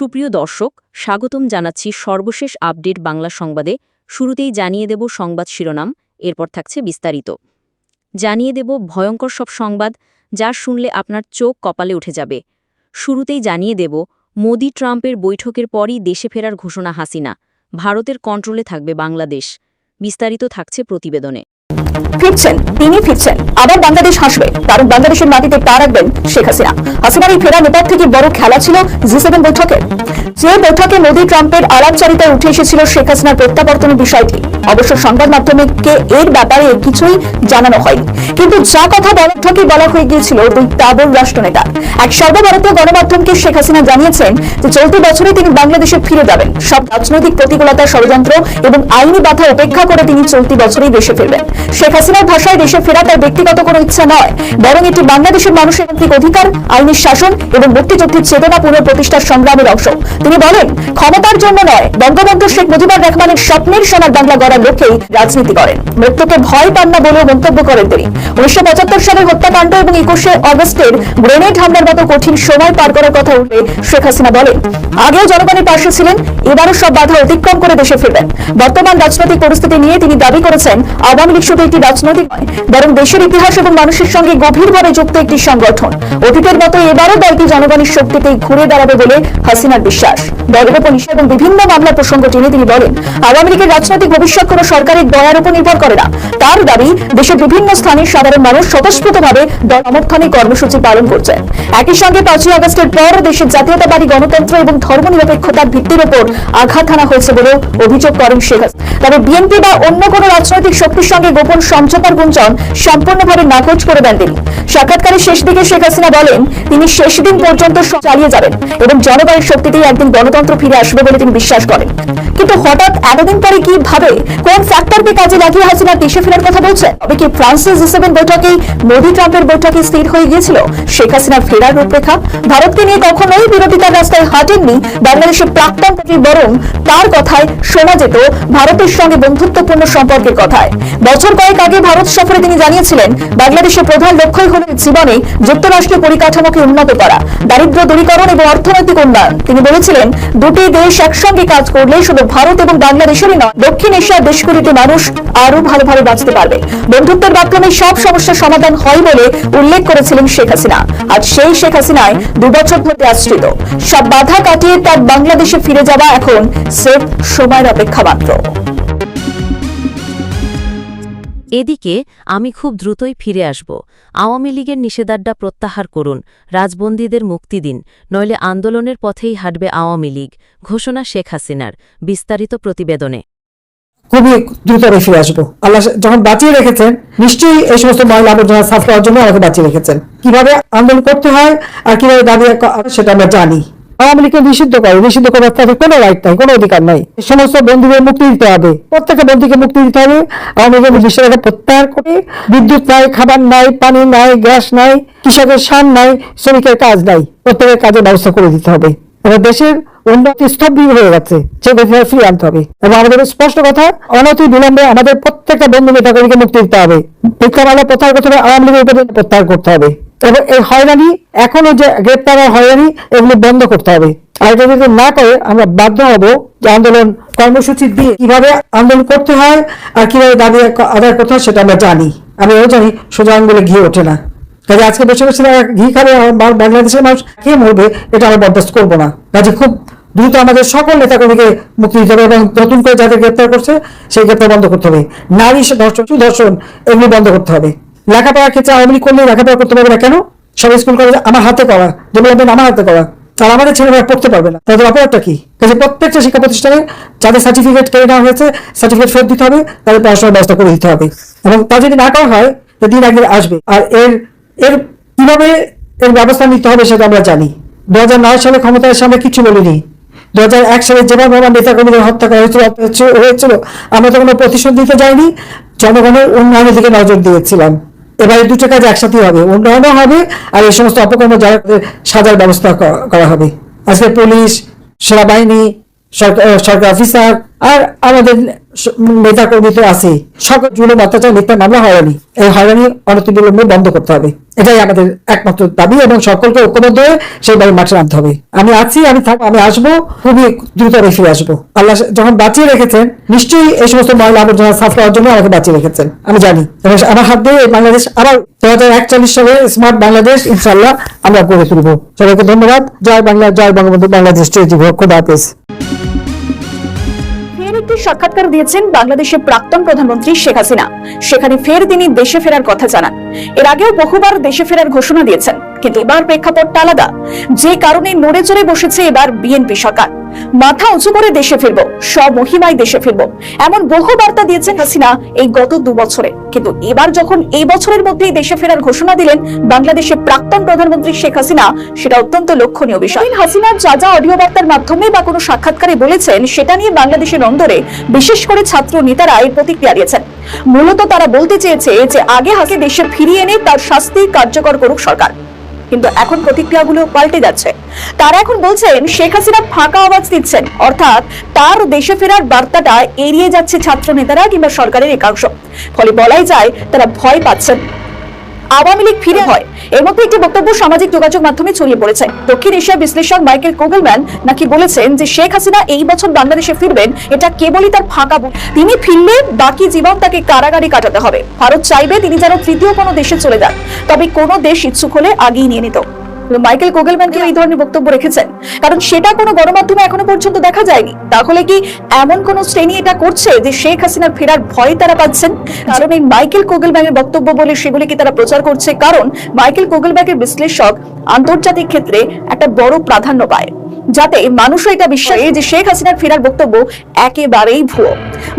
সুপ্রিয় দর্শক, স্বাগতম জানাচ্ছি সর্বশেষ আপডেট বাংলা সংবাদে। শুরুতেই জানিয়ে দেব সংবাদ শিরোনাম, এরপর থাকছে বিস্তারিত। জানিয়ে দেব ভয়ঙ্কর সব সংবাদ, যা শুনলে আপনার চোখ কপালে উঠে যাবে। শুরুতেই জানিয়ে দেব মোদি ট্রাম্পের বৈঠকের পরই দেশে ফেরার ঘোষণা হাসিনা, ভারতের কন্ট্রোলে থাকবে বাংলাদেশ। বিস্তারিত থাকছে প্রতিবেদনে। তিনি ফিরছেন, আবার বাংলাদেশ হাসবে, কারণ বাংলাদেশের মাটিতে পা রাখবেন শেখ হাসিনা। হাসিনার এই ফেরার নেপাল থেকে বড় খেলা ছিল G7 বৈঠকে। যে বৈঠকে মোদি ট্রাম্পের আলাপচারিতায় উঠে এসেছিল শেখ হাসিনার প্রত্যাবর্তনের বিষয়টি। অবশ্য সংবাদ মাধ্যমকে এর ব্যাপারে কিছুই জানানো হয়নি, কিন্তু যা কথা বৈঠকে বলা হয়ে গিয়েছিল দুই তাবড় রাষ্ট্রনেতা। এক সর্বভারতীয় গণমাধ্যমকে শেখ হাসিনা জানিয়েছেন যে চলতি বছরে তিনি বাংলাদেশে ফিরে যাবেন। সব রাজনৈতিক প্রতিকূলতা, ষড়যন্ত্র এবং আইনি বাধা উপেক্ষা করে তিনি চলতি বছরেই দেশে ফিরবেন। শেখ হাসিনার ভাষায় দেশে ফেরা তার ব্যক্তিগত কোনো ইচ্ছা নয়, বরং এটি বাংলাদেশের মানুষের মৌলিক অধিকার, আইনি শাসন এবং মুক্তিযুদ্ধের চেতনা পুনঃপ্রতিষ্ঠার সংগ্রামের অংশ। তিনি বলেন, ক্ষমতার জন্য নয়, বঙ্গবন্ধু শেখ মুজিবুর রহমানের স্বপ্নের সোনার বাংলা গড়ার লক্ষ্যেই রাজনীতি করেন। মৃত্যুকে ভয় পান না বলেও মন্তব্য করেন তিনি। 1975 সালের হত্যাকাণ্ড এবং 21শে অগস্টের গ্রেনেড হামলার মতো কঠিন সময় পার করার কথা উঠলে শেখ হাসিনা বলেন, আগেও জনগণের পাশে ছিলেন, এবারও সব বাধা অতিক্রম করে দেশে ফিরবেন। বর্তমান রাজনৈতিক পরিস্থিতি নিয়ে তিনি দাবি করেছেন, আওয়ামী লীগ শুধু একটি রাজনৈতিক নয়, বরং দেশের ইতিহাস এবং মানুষের সঙ্গে গভীরভাবে যুক্ত একটি সংগঠন। অতীতের মতো এবারও দলটি জনগণের শক্তিতেই ঘুরে দাঁড়াবে বলে হাসিনার বিশ্বাস। দলের উপর নিষেধ এবং বিভিন্ন মামলার প্রসঙ্গ টেনে তিনি বলেন, আওয়ামী লীগের রাজনৈতিক ভবিষ্যৎ কোনো সরকারের দয়ার উপর নির্ভর করে না। তার দাবি, দেশের বিভিন্ন স্থানে সাধারণ মানুষ স্বতঃস্ফূর্তভাবে দল সমর্থনে কর্মসূচি পালন করছে। একই সঙ্গে 5ই আগস্টের পর দেশের জাতীয়তাবাদী গণতন্ত্র এবং ধর্মনিরপেক্ষতার ভিত্তির উপর আঘাত হানা হয়েছে বলেও অভিযোগ করেন শেখ হাসিনা। তবে বিএনপি বা অন্য কোনো রাজনৈতিক শক্তির সঙ্গে গোপন সমঝোতার গুঞ্জন সম্পূর্ণভাবে নাকচ করে দেন তিনি। সাক্ষাৎকারের শেষ দিকে শেখ হাসিনা বলেন, তিনি শেষ দিন পর্যন্ত চালিয়ে যাবেন এবং জনগণের শক্তিতেই একদিন গণতন্ত্র ফিরে আসবে বলে তিনি বিশ্বাস করেন। কিন্তু হঠাৎ এতদিন পরে কিভাবে, কোন ফ্যাক্টরকে কাজে লাগিয়ে হাসিনা দেশে ফেরার কথা বলছেন? তবে কি ফ্রান্সের G7 বৈঠকেই মোদি ট্রাম্পের বৈঠকে স্থির হয়ে গিয়েছিল শেখ হাসিনার ফেরার রূপরেখা? ভারতকে নিয়ে কখনোই বিরোধিতার রাস্তায় হাঁটেননি বাংলাদেশের প্রাক্তন প্রধানমন্ত্রী, বরং তার কথায় শোনা যেত ভারতের সঙ্গে বন্ধুত্বপূর্ণ সম্পর্কের কথায়। বছর কয়েক আগে ভারত সফরে তিনি জানিয়েছিলেন, বাংলাদেশের প্রধান লক্ষ্যই হল জীবনে যুক্তরাষ্ট্রের পরিকাঠামোকে উন্নত করা, দারিদ্র্য দূরীকরণ এবং অর্থনৈতিক উন্নয়ন। তিনি বলেছিলেন, দুটি দেশ একসঙ্গে কাজ করলে শুধু ভারত এবং বাংলাদেশেরই নয়, দক্ষিণ এশিয়ার দেশগুলিতে মানুষ আরো ভালোভাবে বাঁচতে পারবে। বন্ধুত্বের মাধ্যমে সব সমস্যার সমাধান হয় বলে উল্লেখ করেছিলেন শেখ হাসিনা। আজ সেই শেখ হাসিনায় 2 বছর ধরে আশ্রিত। সব বাধা কাটিয়ে তার বাংলাদেশে ফিরে যাওয়া এখন স্রেফ সময়ের অপেক্ষা মাত্র। এদিকে আমি খুব দ্রুতই ফিরে আসব। আওয়ামী লীগের নিষেধাজ্ঞা প্রত্যাহার করুন, রাজবন্দীদের মুক্তি দিন, নইলে আন্দোলনের পথেই হাঁটবে আওয়ামী লীগ, ঘোষণা শেখ হাসিনার। বিস্তারিত প্রতিবেদনে। খুবই দ্রুত ফিরে আসবো। আল্লাহ যখন বাঁচিয়ে রেখেছেন, নিশ্চয়ই এই সমস্ত ময়লা আবর্জনা সাফ করার জন্য আমাকে বাঁচিয়ে রেখেছেন। কিভাবে আন্দোলন করতে হয় আর কিভাবে দাবি সেটা আমরা জানি। আওয়ামী লীগকে নিষিদ্ধ করার তাদের কোনো রাইট নাই, কোনো অধিকার নাই। সমস্ত বন্দীদের মুক্তি দিতে হবে, প্রত্যেকটা বন্দীকে মুক্তি দিতে হবে। আওয়ামী লীগের নিষেধাজ্ঞা প্রত্যাহার করে, বিদ্যুৎ নাই, খাবার নাই, পানি নাই, গ্যাস নাই, কৃষকের সার নাই, শ্রমিকের কাজ নাই, প্রত্যেকের কাজের ব্যবস্থা করে দিতে হবে। দেশের উন্নতি স্তব্ধ হয়ে গেছে, সেটা ফিরিয়ে আনতে হবে। এবং আমাদের স্পষ্ট কথা, অনতি বিলম্বে আমাদের প্রত্যেকটা বন্ধু নেতাকর্মীকে মুক্তি দিতে হবে। মিথ্যামামলা প্রত্যাহার করতে হবে, আওয়ামী লীগের উপরে প্রত্যাহার করতে হবে। এবং এই হয়রানি, এখনো যে গ্রেপ্তার হয়রানি, এগুলি বন্ধ করতে হবে। আর এটা যদি না করে আমরা বাধ্য হব যে আন্দোলন কর্মসূচি দিয়ে কিভাবে আন্দোলন করতে হয় আর কিভাবে দাবি আদায় করতে হয় সেটা আমরা জানি। আমি এও জানি সোজা আঙ্গুলে ঘি ওঠে না। কাজে আজকে বসে বসে ঘি খাবে বাংলাদেশের মানুষ খেয়ে মরবে, এটা আমরা বরদাস্ত করবো না। কাজে খুব দ্রুত আমাদের সকল নেতাকর্মীকে মুক্তি দিতে হবে এবং নতুন করে যাদের গ্রেপ্তার করছে সেই গ্রেপ্তার বন্ধ করতে হবে। নারী ধর্ষণ এগুলি বন্ধ করতে হবে। লেখাপড়ার ক্ষেত্রে আওয়ামী লীগ করলে লেখাপড়া করতে পারবে না কেন? সব স্কুল কলেজ আমার হাতে করা, ডেভেলপমেন্ট আমার হাতে করা, আর আমাদের ছেলেমেয়েরা পড়তে পারবে না, তাদের অপরাধটা কি? কাজে প্রত্যেকটা শিক্ষা প্রতিষ্ঠানে যাদের সার্টিফিকেট কেড়ে নেওয়া হয়েছে, সার্টিফিকেট ফেরত দিতে হবে, তাদের পড়াশোনার ব্যবস্থা করে দিতে হবে। এবং তা যদি না করা হয়, দিন একদিন আসবে। আর এর কিভাবে এর ব্যবস্থা নিতে হবে সেটা আমরা জানি। 2009 সালে ক্ষমতায় এসে আমরা কিছু বলিনি। 2001 সালে যেভাবে আমার নেতাকর্মীদের হত্যা করা হয়েছিল, আমরা তো কোনো প্রতিশোধ দিতে যাইনি, জনগণের উন্নয়নের দিকে নজর দিয়েছিলাম। এবারে দুটো কাজ একসাথেই হবে, উন্নয়নও হবে আর এই সমস্ত অপকর্ম যারা সাজার ব্যবস্থা করা হবে। আজকে পুলিশ, সেনাবাহিনী, সরকার অফিসার আর আমাদের নেতাকর্মী তো আছে, সকল জুলুম অত্যাচার মিথ্যা মামলা হয়রানি, এই হয়রানি অনতিবিলম্বে বন্ধ করতে হবে। এটাই আমাদের একমাত্র দাবি এবং সকলকে ঐক্যবদ্ধ হয়ে সেই বাড়ি মাঠে নামতে হবে। আমি আছি, আমি থাকবো, আমি আসবো, খুবই দ্রুত ফিরে আসবো। আল্লাহ যখন বাঁচিয়ে রেখেছেন, নিশ্চয়ই এই সমস্ত ময়লা আবর্জনা সাফ করার জন্য আমাকে বাঁচিয়ে রেখেছেন, আমি জানি। এবং আমার হাত দিয়ে বাংলাদেশ আবার 2041 সালে স্মার্ট বাংলাদেশ ইনশাল্লাহ আমরা গড়ে তুলবো। সবাইকে ধন্যবাদ। জয় বাংলা, জয় বঙ্গবন্ধু, বাংলাদেশ। খোদা হাফেজ। ফের একটি সাক্ষাৎকার দিয়েছেন বাংলাদেশের প্রাক্তন প্রধানমন্ত্রী শেখ হাসিনা। সেখানে ফের তিনি দেশে ফেরার কথা জানান। এর আগেও বহুবার দেশে ফেরার ঘোষণা দিয়েছেন, কিন্তু এবার প্রেক্ষাপটটা আলাদা। যে কারণে নড়ে চড়ে বসেছে এবার বিএনপি সরকার। মাথা উঁচু করে দেশে ফিরবো, স্বমহিমায় দেশে ফিরবো, এমন বহু বার্তা দিয়েছেন হাসিনা এই গত 2 বছরে। কিন্তু এবার যখন এই বছরের মধ্যেই দেশে ফেরার ঘোষণা দিলেন বাংলাদেশের প্রাক্তন প্রধানমন্ত্রী শেখ হাসিনা, সেটা অত্যন্ত লক্ষণীয় বিষয়। হাসিনা যা যা অডিও বার্তার মাধ্যমে বা কোনো সাক্ষাৎকারে বলেছেন, সেটা নিয়ে বাংলাদেশের অন্দরে বিশেষ করে ছাত্র নেতারা এর প্রতিক্রিয়া দিয়েছেন। মূলত তারা বলতে চেয়েছে যে আগে হাকে দেশে ফিরিয়ে এনে তার শাস্তি কার্যকর করুক সরকার। কিন্তু এখন প্রতিক্রিয়াগুলো পাল্টে যাচ্ছে। তারা এখন বলছেন শেখ হাসিনা ফাঁকা আওয়াজ দিচ্ছেন, অর্থাৎ তার দেশে ফেরার বার্তাটা এড়িয়ে যাচ্ছে ছাত্র নেতারা কিংবা সরকারের একাংশ। ফলে বলাই যায় তারা ভয় পাচ্ছেন আওয়ামী লীগ ফিরে হয়। এর মধ্যে একটি বক্তব্য সামাজিক যোগাযোগ মাধ্যমে ছড়িয়ে পড়েছে। দক্ষিণ এশিয়ার বিশ্লেষক মাইকেল কোগেলম্যান নাকি বলেছেন যে শেখ হাসিনা এই বছর বাংলাদেশে ফিরবেন, এটা কেবলই তার ফাঁকা। তিনি ফিরলে বাকি জীবন তাকে কারাগারে কাটাতে হবে। ভারত চাইবে তিনি যেন তৃতীয় কোনো দেশে চলে যান, তবে কোনো দেশ ইচ্ছুক হলে আগেই নিয়ে নিত। মাইকেল কোগেলম্যানকে এই ধরনের বক্তব্য রেখেছেন, কারণ সেটা কোনো গণমাধ্যমে এখনো পর্যন্ত দেখা যায়নি। তাহলে কি এমন কোন শ্রেণী এটা করছে যে শেখ হাসিনার ফেরার ভয় তারা পাচ্ছেন? কারণ এই মাইকেল কোগেলম্যানের বক্তব্য বলে সেগুলি কি তারা প্রচার করছে? কারণ মাইকেল কোগেলম্যানের বিশ্লেষক আন্তর্জাতিক ক্ষেত্রে একটা বড় প্রাধান্য পায়, যাতে মানুষও এটা বিশ্বাস করে যে শেখ হাসিনার ফেরার বক্তব্য একেবারেই ভুয়ো।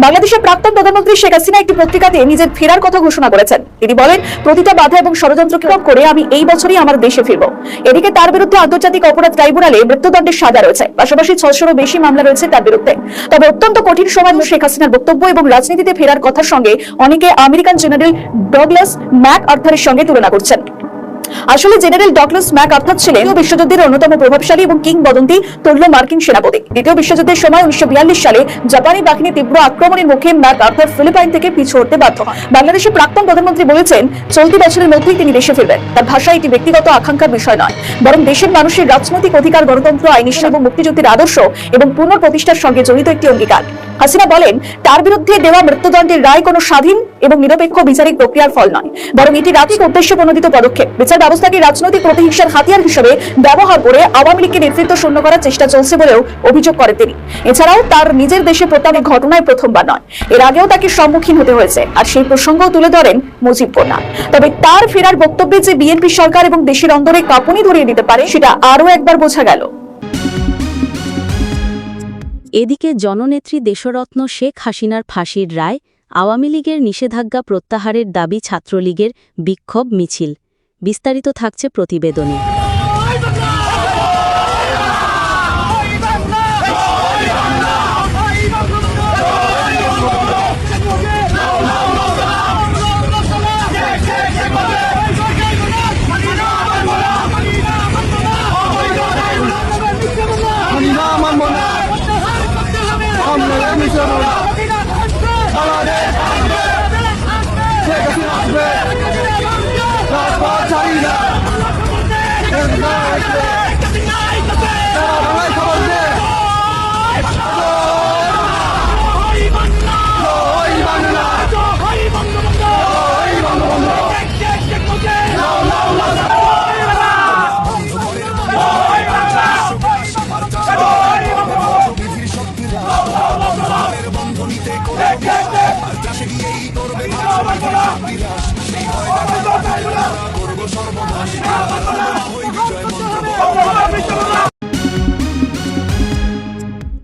বাংলাদেশের প্রাক্তন প্রধানমন্ত্রী শেখ হাসিনা একটি পত্রিকাতে নিজের ফেরার কথা ঘোষণা করেছেন। তিনি বলেন, প্রতিটা বাধা এবং ষড়যন্ত্রকে করে আমি এই বছরই আমার দেশে ফিরব। এদিকে তার বিরুদ্ধে আন্তর্জাতিক অপরাধ ট্রাইব্যুনালে মৃত্যুদণ্ডের সাজা রয়েছে, পাশাপাশি 600-এরও বেশি মামলা রয়েছে তার বিরুদ্ধে। তবে অত্যন্ত কঠিন সময় শেখ হাসিনার বক্তব্য এবং রাজনীতিতে ফেরার কথার সঙ্গে অনেকে আমেরিকান জেনারেল ডগলাস ম্যাক আর্থারের সঙ্গে তুলনা করছেন। আসলে জেনারেল ডগলাস ম্যাক আর্থার ছিলেন বিশ্বযুদ্ধের অন্যতম প্রভাবশালী এবং কিংবদন্তি তরুণ মার্কিন সেনাপতি। দ্বিতীয় বিশ্বযুদ্ধের সময় 1942 সালে জাপানি বাহিনীর তীব্র আক্রমণের মুখে ম্যাক আর্থার ফিলিপাইন থেকে পিছু হটতে বাধ্য হন। বাংলাদেশের প্রাক্তন প্রধানমন্ত্রী বলেছেন, চলতি বছরের মধ্যেই তিনি দেশে ফিরবেন। তার ভাষায় এটি ব্যক্তিগত আকাঙ্ক্ষার বিষয় নয়, বরং দেশের মানুষের রাজনৈতিক অধিকার, গণতন্ত্র, আইনশৃঙ্খলা এবং মুক্তিযুদ্ধের আদর্শ এবং পুনঃপ্রতিষ্ঠার সঙ্গে জড়িত একটি অঙ্গীকার। হাসিনা বলেন, তার বিরুদ্ধে দেওয়া মৃত্যুদণ্ডের রায় কোনো স্বাধীন এবং নিরপেক্ষ বিচারিক প্রক্রিয়ার ফল নয়, বরং এটি রাজনৈতিক উদ্দেশ্যে প্রণোদিত পদক্ষেপ। বিচার ব্যবস্থাকে রাজনৈতিক প্রতিহিংসার হাতিয়ার হিসেবে ব্যবহার করে আওয়ামী লীগকে নেতৃত্ব শূন্য করার চেষ্টা চলছে বলেও অভিযোগ করেন তিনি। এছাড়াও তার নিজের দেশে প্রত্যাহারের ঘটনায় প্রথমবার নয়, এর আগেও তাকে সম্মুখীন হতে হয়েছে, আর সেই প্রসঙ্গও তুলে ধরেন মুজিব কন্যা। তবে তার ফেরার বক্তব্যে যে বিএনপি সরকার এবং দেশের অন্দরে কাঁপুনি ধরিয়ে দিতে পারে, সেটা আরও একবার বোঝা গেল। এদিকে জননেত্রী দেশরত্ন শেখ হাসিনার ফাঁসির রায়, আওয়ামী লীগের নিষেধাজ্ঞা প্রত্যাহারের দাবি ছাত্রলীগের বিক্ষোভ মিছিল। বিস্তারিত থাকছে প্রতিবেদনে।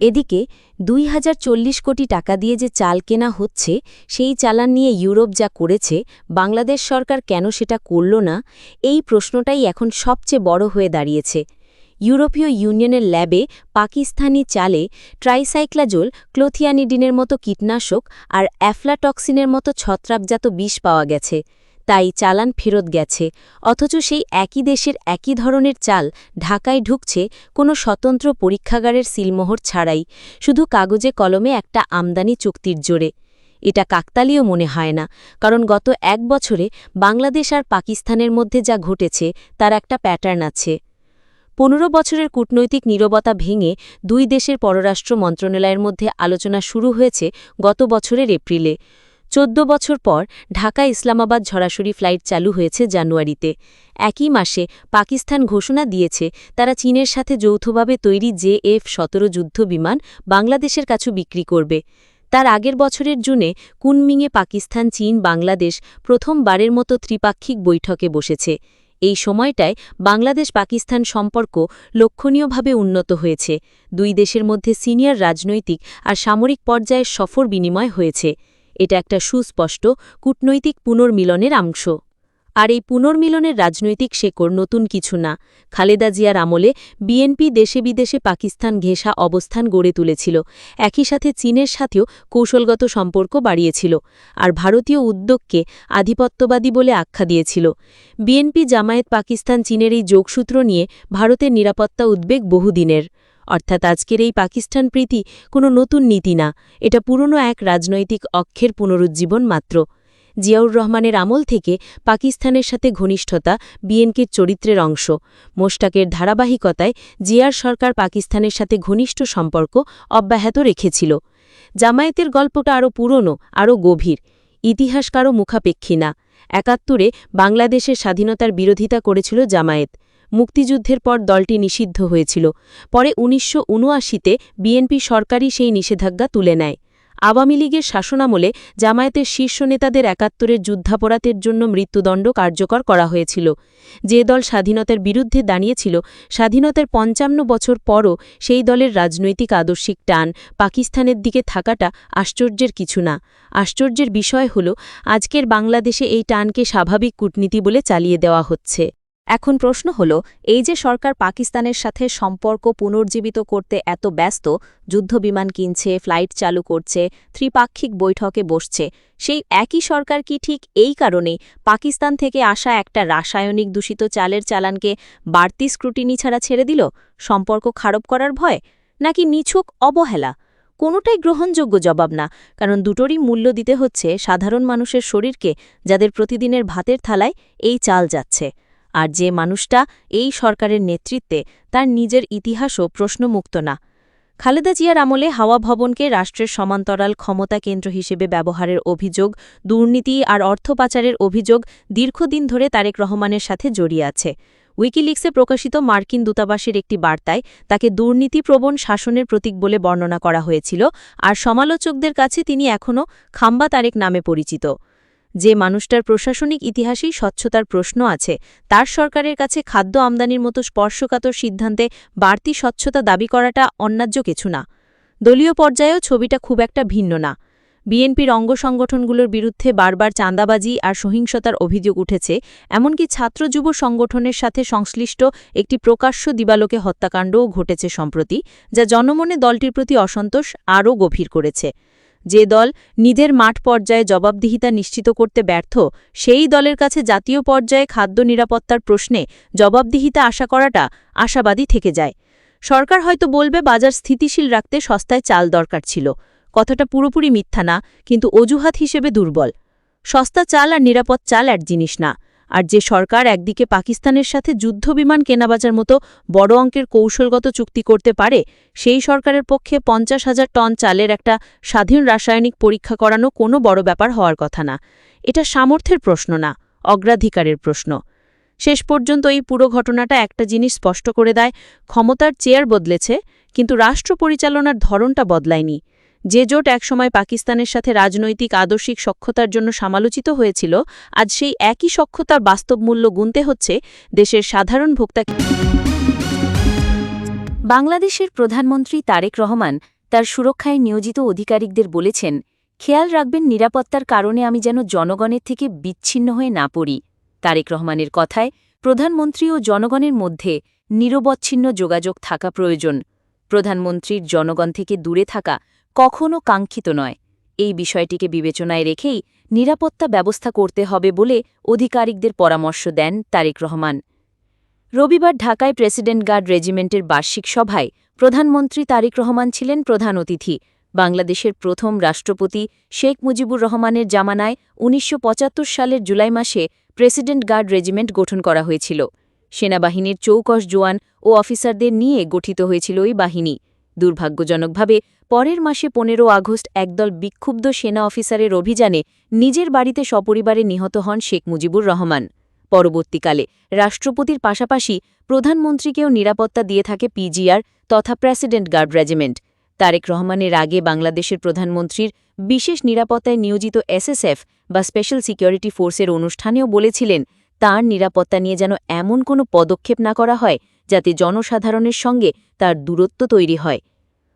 এদিকে 2040 কোটি টাকা দিয়ে যে চাল কেনা হচ্ছে, সেই চালান নিয়ে ইউরোপ যা করেছে, বাংলাদেশ সরকার কেন সেটা করল না, এই প্রশ্নটাই এখন সবচেয়ে বড় হয়ে দাঁড়িয়েছে। ইউরোপীয় ইউনিয়নের ল্যাবে পাকিস্তানি চালে ট্রাইসাইক্লাজোল, ক্লোথিয়ানিডিনের মতো কীটনাশক আর অ্যাফলাটক্সিনের মতো ছত্রাকজাত বিষ পাওয়া গেছে। তাই চালান ফেরত গেছে, অথচ সেই একই দেশের একই ধরনের চাল ঢাকায় ঢুকছে কোনো স্বতন্ত্র পরীক্ষাগারের সিলমোহর ছাড়াই, শুধু কাগজে কলমে একটা আমদানি চুক্তির জোরে। এটা কাকতালীয় মনে হয় না, কারণ গত 1 বছরে বাংলাদেশ আর পাকিস্তানের মধ্যে যা ঘটেছে তার একটা প্যাটার্ন আছে। 15 বছরের কূটনৈতিক নীরবতা ভেঙে দুই দেশের পররাষ্ট্র মন্ত্রণালয়ের মধ্যে আলোচনা শুরু হয়েছে গত বছরের এপ্রিলে। 14 বছর পর ঢাকা ইসলামাবাদ সরাসরি ফ্লাইট চালু হয়েছে জানুয়ারিতে। একই মাসে পাকিস্তান ঘোষণা দিয়েছে তারা চীনের সাথে যৌথভাবে তৈরি JF-17 যুদ্ধবিমান বাংলাদেশের কাছে বিক্রি করবে। তার আগের বছরের জুনে কুনমিংয়ে পাকিস্তান, চীন, বাংলাদেশ প্রথমবারের মতো ত্রিপাক্ষিক বৈঠকে বসেছে। এই সময়টায় বাংলাদেশ-পাকিস্তান সম্পর্ক লক্ষণীয়ভাবে উন্নত হয়েছে। দুই দেশের মধ্যে সিনিয়র রাজনৈতিক আর সামরিক পর্যায়ের সফর বিনিময় হয়েছে। এটা একটা সুস্পষ্ট কূটনৈতিক পুনর্মিলনের অংশ। আর এই পুনর্মিলনের রাজনৈতিক শেকড় নতুন কিছু না। খালেদা জিয়ার আমলে বিএনপি দেশে বিদেশে পাকিস্তান ঘেঁষা অবস্থান গড়ে তুলেছিল, একই সাথে চীনের সাথেও কৌশলগত সম্পর্ক বাড়িয়েছিল, আর ভারতীয় উদ্যোগকে আধিপত্যবাদী বলে আখ্যা দিয়েছিল। বিএনপি, জামায়াত, পাকিস্তান, চীনের এই যোগসূত্র নিয়ে ভারতের নিরাপত্তা উদ্বেগ বহুদিনের। অর্থাৎ আজকের এই পাকিস্তান প্রীতি কোনো নতুন নীতি না, এটা পুরনো এক রাজনৈতিক অক্ষের পুনরুজ্জীবন মাত্র। জিয়াউর রহমানের আমল থেকে পাকিস্তানের সাথে ঘনিষ্ঠতা বিএনপির চরিত্রের অংশ। মোশতাকের ধারাবাহিকতায় জিয়ার সরকার পাকিস্তানের সাথে ঘনিষ্ঠ সম্পর্ক অব্যাহত রেখেছিল। জামায়াতের গল্পটা আরও পুরনো, আরও গভীর। ইতিহাস কারও মুখাপেক্ষী না। ৭১-এ বাংলাদেশের স্বাধীনতার বিরোধিতা করেছিল জামায়াত। মুক্তিযুদ্ধের পর দলটি নিষিদ্ধ হয়েছিল। পরে ১৯৭৯-তে বিএনপি সরকারই সেই নিষেধাজ্ঞা তুলে নেয়। আওয়ামী লীগের শাসনামলে জামায়াতের শীর্ষ নেতাদের ৭১-এর যুদ্ধাপরাধের জন্য মৃত্যুদণ্ড কার্যকর করা হয়েছিল। যে দল স্বাধীনতার বিরুদ্ধে দাঁড়িয়েছিল, স্বাধীনতার ৫৫ বছর পরও সেই দলের রাজনৈতিক আদর্শিক টান পাকিস্তানের দিকে থাকাটা আশ্চর্যের কিছু না। আশ্চর্যের বিষয় হল আজকের বাংলাদেশে এই টানকে স্বাভাবিক কূটনীতি বলে চালিয়ে দেওয়া হচ্ছে। এখন প্রশ্ন হল, এই যে সরকার পাকিস্তানের সাথে সম্পর্ক পুনর্জীবিত করতে এত ব্যস্ত, যুদ্ধবিমান কিনছে, ফ্লাইট চালু করছে, ত্রিপাক্ষিক বৈঠকে বসছে, সেই একই সরকার কি ঠিক এই কারণে পাকিস্তান থেকে আসা একটা রাসায়নিক দূষিত চালের চালানকে বাড়তি স্ক্রুটিনি ছাড়া ছেড়ে দিল? সম্পর্ক খারাপ করার ভয়, নাকি নিছক অবহেলা? কোনোটাই গ্রহণযোগ্য জবাব না, কারণ দুটোরই মূল্য দিতে হচ্ছে সাধারণ মানুষের শরীরকে, যাদের প্রতিদিনের ভাতের থালায় এই চাল যাচ্ছে। আর যে মানুষটা এই সরকারের নেতৃত্বে, তার নিজের ইতিহাসও প্রশ্নমুক্ত না। খালেদা জিয়ার আমলে হাওয়া ভবনকে রাষ্ট্রের সমান্তরাল ক্ষমতা কেন্দ্র হিসেবে ব্যবহারের অভিযোগ, দুর্নীতি আর অর্থ পাচারের অভিযোগ দীর্ঘদিন ধরে তারেক রহমানের সাথে জড়িয়ে আছে। উইকিলিক্সে প্রকাশিত মার্কিন দূতাবাসের একটি বার্তায় তাকে দুর্নীতিপ্রবণ শাসনের প্রতীক বলে বর্ণনা করা হয়েছিল, আর সমালোচকদের কাছে তিনি এখনও খাম্বা তারেক নামে পরিচিত। যে মানুষটার প্রশাসনিক ইতিহাসেই স্বচ্ছতার প্রশ্ন আছে, তার সরকারের কাছে খাদ্য আমদানির মতো স্পর্শকাতর সিদ্ধান্তে বাড়তি স্বচ্ছতা দাবি করাটা অন্যায্য কিছু না। দলীয় পর্যায়েও ছবিটা খুব একটা ভিন্ন না। বিএনপির অঙ্গ সংগঠনগুলোর বিরুদ্ধে বারবার চাঁদাবাজি আর সহিংসতার অভিযোগ উঠেছে, এমনকি ছাত্র যুব সংগঠনের সাথে সংশ্লিষ্ট একটি প্রকাশ্য দিবালোকে হত্যাকাণ্ডও ঘটেছে সম্প্রতি, যা জনমনে দলটির প্রতি অসন্তোষ আরও গভীর করেছে। যে দল নিজের মাঠ পর্যায়ে জবাবদিহিতা নিশ্চিত করতে ব্যর্থ, সেই দলের কাছে জাতীয় পর্যায়ে খাদ্য নিরাপত্তার প্রশ্নে জবাবদিহিতা আশা করাটা আশাবাদী থেকে যায়। সরকার হয়তো বলবে বাজার স্থিতিশীল রাখতে সস্তায় চাল দরকার ছিল। কথাটা পুরোপুরি মিথ্যা না, কিন্তু অজুহাত হিসেবে দুর্বল। সস্তা চাল আর নিরাপদ চাল এক জিনিস না। আর যে সরকার একদিকে পাকিস্তানের সাথে যুদ্ধবিমান কেনাবেচার মতো বড় অঙ্কের কৌশলগত চুক্তি করতে পারে, সেই সরকারের পক্ষে ৫০,০০০ টন চালের একটা স্বাধীন রাসায়নিক পরীক্ষা করানো কোনো বড় ব্যাপার হওয়ার কথা না। এটা সামর্থ্যের প্রশ্ন না, অগ্রাধিকারের প্রশ্ন। শেষ পর্যন্ত এই পুরো ঘটনাটা একটা জিনিস স্পষ্ট করে দেয়, ক্ষমতার চেয়ার বদলেছে, কিন্তু রাষ্ট্র পরিচালনার ধরনটা বদলায়নি। যে জোট একসময় পাকিস্তানের সাথে রাজনৈতিক আদর্শিক সখ্যতার জন্য সমালোচিত হয়েছিল, আজ সেই একই সখ্যতার বাস্তব মূল্য গুনতে হচ্ছে দেশের সাধারণ ভোক্তাকে। বাংলাদেশের প্রধানমন্ত্রী তারেক রহমান তার সুরক্ষায় নিয়োজিত অধিকারিকদের বলেছেন, খেয়াল রাখবেন নিরাপত্তার কারণে আমি যেন জনগণের থেকে বিচ্ছিন্ন হয়ে না পড়ি। তারেক রহমানের কথায় প্রধানমন্ত্রী ও জনগণের মধ্যে নিরবচ্ছিন্ন যোগাযোগ থাকা প্রয়োজন। প্রধানমন্ত্রীর জনগণ থেকে দূরে থাকা কখনও কাঙ্ক্ষিত নয়। এই বিষয়টিকে বিবেচনায় রেখেই নিরাপত্তা ব্যবস্থা করতে হবে বলে আধিকারিকদের পরামর্শ দেন তারেক রহমান। রবিবার ঢাকায় প্রেসিডেন্ট গার্ড রেজিমেন্টের বার্ষিক সভায় প্রধানমন্ত্রী তারেক রহমান ছিলেন প্রধান অতিথি। বাংলাদেশের প্রথম রাষ্ট্রপতি শেখ মুজিবুর রহমানের জামানায় ১৯৭৫ সালের জুলাই মাসে প্রেসিডেন্ট গার্ড রেজিমেন্ট গঠন করা হয়েছিল। সেনাবাহিনীর ২৪ জওয়ান ও অফিসারদের নিয়ে গঠিত হয়েছিল এই বাহিনী। দুর্ভাগ্যজনকভাবে পরের মাসে ১৫ আগস্ট একদল বিক্ষুব্ধ সেনা অফিসারের অভিযানে নিজের বাড়িতে সপরিবারে নিহত হন শেখ মুজিবুর রহমান। পরবর্তীকালে রাষ্ট্রপতির পাশাপাশি প্রধানমন্ত্রীকেও নিরাপত্তা দিয়ে থাকে পিজিআর তথা প্রেসিডেন্ট গার্ড রেজিমেন্ট। তারেক রহমানের আগে বাংলাদেশের প্রধানমন্ত্রীর বিশেষ নিরাপত্তায় নিয়োজিত এসএসএফ বা স্পেশাল সিকিউরিটি ফোর্সের অনুষ্ঠানেও বলেছিলেন তার নিরাপত্তা নিয়ে যেন এমন কোনো পদক্ষেপ না করা হয় যাতে জনসাধারণের সঙ্গে তার দূরত্ব তৈরি হয়।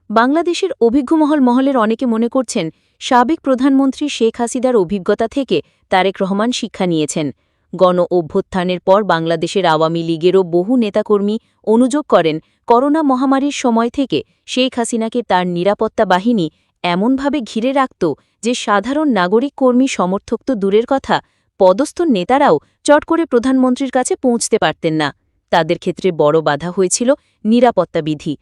বাংলাদেশের অভিজ্ঞ মহলের অনেকে মনে করছেন সাবেক প্রধানমন্ত্রী শেখ হাসিনার অভিজ্ঞতা থেকে তারেক রহমান শিক্ষা নিয়েছেন। গণ অভ্যুত্থানের পর বাংলাদেশের আওয়ামী লীগেরও বহু নেতাকর্মী অনুযোগ করেন করোনা মহামারীর সময় থেকে শেখ হাসিনাকে তার নিরাপত্তা বাহিনী এমনভাবে ঘিরে রাখত যে সাধারণ নাগরিক কর্মী সমর্থক তো দূরের কথা, পদস্থ নেতারাও চট করে প্রধানমন্ত্রীর কাছে পৌঁছতে পারতেন না। তাদের ক্ষেত্রে বড় বাধা হয়েছিল নিরাপত্তা বিধি।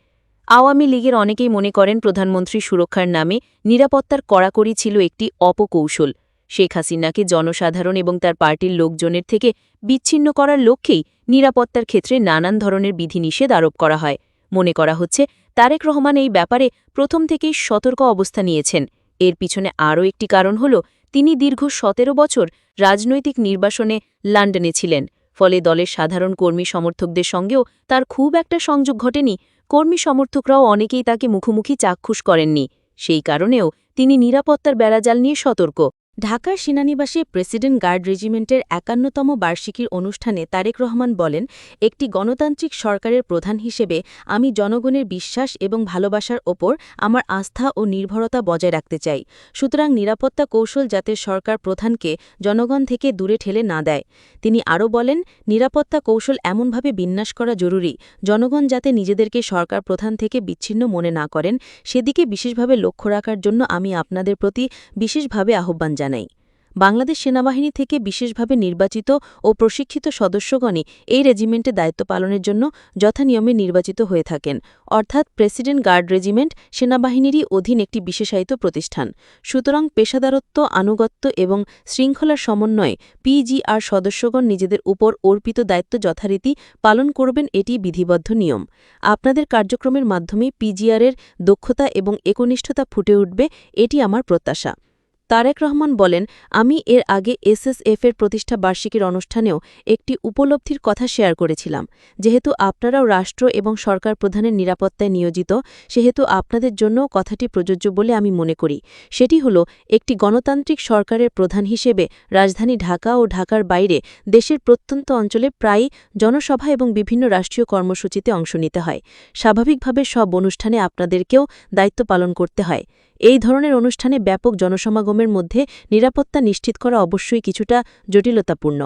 আওয়ামী লীগের অনেকেই মনে করেন প্রধানমন্ত্রী সুরক্ষার নামে নিরাপত্তার কড়াকড়ি ছিল একটি অপকৌশল। শেখ হাসিনাকে জনসাধারণ এবং তার পার্টির লোকজনের থেকে বিচ্ছিন্ন করার লক্ষ্যেই নিরাপত্তার ক্ষেত্রে নানান ধরনের বিধিনিষেধ আরোপ করা হয়। মনে করা হচ্ছে তারেক রহমান এই ব্যাপারে প্রথম থেকেই সতর্ক অবস্থা নিয়েছেন। এর পিছনে আরও একটি কারণ হল তিনি দীর্ঘ ১৭ বছর রাজনৈতিক নির্বাসনে লন্ডনে ছিলেন। ফলে দলের সাধারণ কর্মী সমর্থকদের সঙ্গেও তার খুব একটা সংযোগ ঘটেনি। কর্মী সমর্থকরাও অনেকেই তাকে মুখোমুখি চাক্ষুষ করেননি। সেই কারণেও তিনি নিরাপত্তার বেড়াজাল নিয়ে সতর্ক। ঢাকার সেনানিবাসে প্রেসিডেন্ট গার্ড রেজিমেন্টের ৫১তম বার্ষিকীর অনুষ্ঠানে তারেক রহমান বলেন, একটি গণতান্ত্রিক সরকারের প্রধান হিসেবে আমি জনগণের বিশ্বাস এবং ভালোবাসার ওপর আমার আস্থা ও নির্ভরতা বজায় রাখতে চাই। সুতরাং নিরাপত্তা কৌশল যাতে সরকার প্রধানকে জনগণ থেকে দূরে ঠেলে না দেয়। তিনি আরও বলেন, নিরাপত্তা কৌশল এমনভাবে বিন্যাস করা জরুরি জনগণ যাতে নিজেদেরকে সরকার প্রধান থেকে বিচ্ছিন্ন মনে না করেন, সেদিকে বিশেষভাবে লক্ষ্য রাখার জন্য আমি আপনাদের প্রতি বিশেষভাবে আহ্বান জানাই। বাংলাদেশ সেনাবাহিনী থেকে বিশেষভাবে নির্বাচিত ও প্রশিক্ষিত সদস্যগণই এই রেজিমেন্টে দায়িত্ব পালনের জন্য যথানিয়মে নির্বাচিত হয়ে থাকেন। অর্থাৎ প্রেসিডেন্ট গার্ড রেজিমেন্ট সেনাবাহিনীরই অধীন একটি বিশেষায়িত প্রতিষ্ঠান। সুতরাং পেশাদারত্ব, আনুগত্য এবং শৃঙ্খলার সমন্বয়ে পিজিআর সদস্যগণ নিজেদের উপর অর্পিত দায়িত্ব যথারীতি পালন করবেন, এটি বিধিবদ্ধ নিয়ম। আপনাদের কার্যক্রমের মাধ্যমে পিজিআরের দক্ষতা এবং একনিষ্ঠতা ফুটে উঠবে, এটি আমার প্রত্যাশা। তারেক রহমান বলেন, আমি এর আগে এসএসএফের প্রতিষ্ঠা বার্ষিকীর অনুষ্ঠানেও একটি উপলব্ধির কথা শেয়ার করেছিলাম। যেহেতু আপনারাও রাষ্ট্র এবং সরকার প্রধানের নিরাপত্তায় নিয়োজিত, সেহেতু আপনাদের জন্যও কথাটি প্রযোজ্য বলে আমি মনে করি। সেটি হল, একটি গণতান্ত্রিক সরকারের প্রধান হিসেবে রাজধানী ঢাকা ও ঢাকার বাইরে দেশের প্রত্যন্ত অঞ্চলে প্রায়ই জনসভা এবং বিভিন্ন রাষ্ট্রীয় কর্মসূচিতে অংশ নিতে হয়। স্বাভাবিকভাবে সব অনুষ্ঠানে আপনাদেরকেও দায়িত্ব পালন করতে হয়। এই ধরনের অনুষ্ঠানে ব্যাপক জনসমাগমের মধ্যে নিরাপত্তা নিশ্চিত করা অবশ্যই কিছুটা জটিলতাপূর্ণ।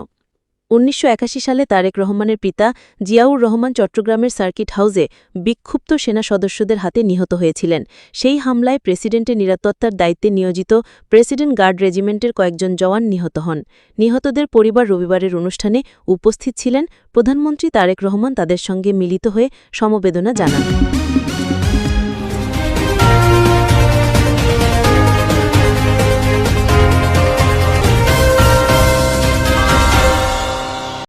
১৯৮১ সালে তারেক রহমানের পিতা জিয়াউর রহমান চট্টগ্রামের সার্কিট হাউসে বিক্ষুব্ধ সেনা সদস্যদের হাতে নিহত হয়েছিলেন। সেই হামলায় প্রেসিডেন্টের নিরাপত্তার দায়িত্বে নিয়োজিত প্রেসিডেন্ট গার্ড রেজিমেন্টের কয়েকজন জওয়ান নিহত হন। নিহতদের পরিবার রবিবারের অনুষ্ঠানে উপস্থিত ছিলেন। প্রধানমন্ত্রী তারেক রহমান তাদের সঙ্গে মিলিত হয়ে সমবেদনা জানান।